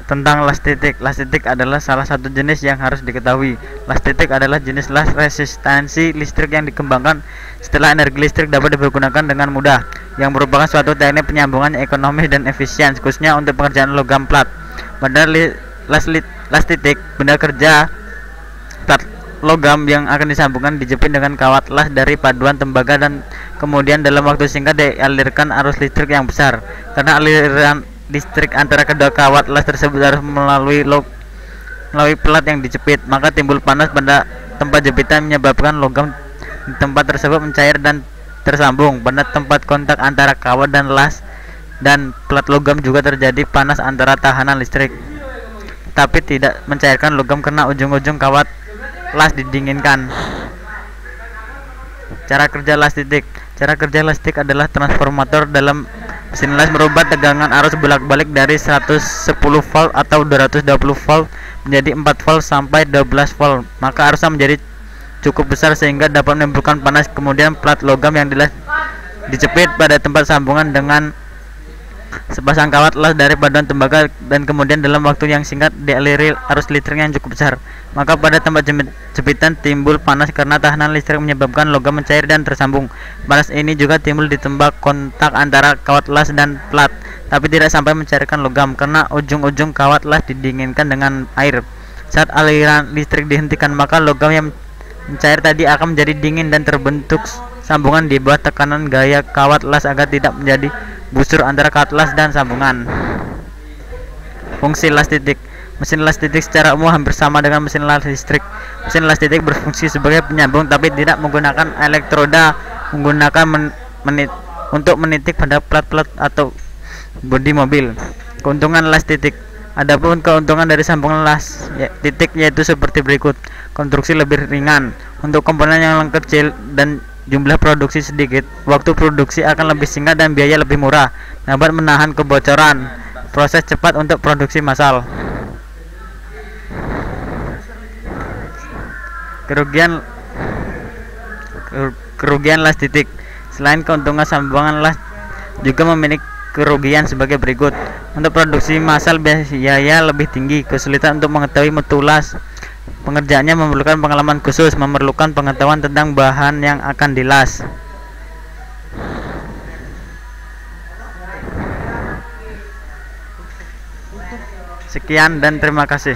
Tentang las titik. Las titik adalah salah satu jenis yang harus diketahui. Las titik adalah jenis las resistansi listrik yang dikembangkan setelah energi listrik dapat dipergunakan dengan mudah, yang merupakan suatu teknik penyambungan ekonomis dan efisien, khususnya untuk pekerjaan logam plat. Las titik benda kerja plat logam yang akan disambungkan dijepit dengan kawat las dari paduan tembaga dan kemudian dalam waktu singkat dialirkan arus listrik yang besar. Karena aliran listrik antara kedua kawat las tersebut harus melalui plat yang dijepit, maka timbul panas pada tempat jepitan menyebabkan logam di tempat tersebut mencair dan tersambung. Pada tempat kontak antara kawat dan las dan plat logam juga terjadi panas antara tahanan listrik, tapi tidak mencairkan logam karena ujung-ujung kawat las didinginkan. Cara kerja las titik. Cara kerja las titik adalah transformator dalam mesin las merubah tegangan arus bolak-balik dari 110 volt atau 220 volt menjadi 4 volt sampai 12 volt. Maka arusnya menjadi cukup besar sehingga dapat menimbulkan panas. Kemudian plat logam yang dijepit pada tempat sambungan dengan sepasang kawat las dari paduan tembaga dan kemudian dalam waktu yang singkat dialiri arus listrik yang cukup besar. Maka pada tempat jepitan timbul panas karena tahanan listrik menyebabkan logam mencair dan tersambung. Panas ini juga timbul di tempat kontak antara kawat las dan plat, tapi tidak sampai mencairkan logam karena ujung-ujung kawat las didinginkan dengan air. Saat aliran listrik dihentikan, maka logam yang mencair tadi akan menjadi dingin dan terbentuk sambungan di bawah tekanan gaya kawat las agar tidak menjadi busur antara kawat las dan sambungan. Fungsi las titik. Mesin las titik secara umum hampir sama dengan mesin las listrik. Mesin las titik berfungsi sebagai penyambung tapi tidak menggunakan elektroda, menggunakan untuk menitik pada plat-plat atau bodi mobil. Keuntungan las titik. Adapun keuntungan dari sambungan las titik yaitu seperti berikut. Konstruksi lebih ringan. Untuk komponen yang kecil dan jumlah produksi sedikit, waktu produksi akan lebih singkat dan biaya lebih murah. Dapat menahan kebocoran. Proses cepat untuk produksi massal. Kerugian las titik. Selain keuntungan, sambungan las juga memiliki kerugian sebagai berikut. Untuk produksi massal biaya lebih tinggi, kesulitan untuk mengetahui mutu las. Pengerjaannya memerlukan pengalaman khusus, memerlukan pengetahuan tentang bahan yang akan dilas. Sekian dan terima kasih.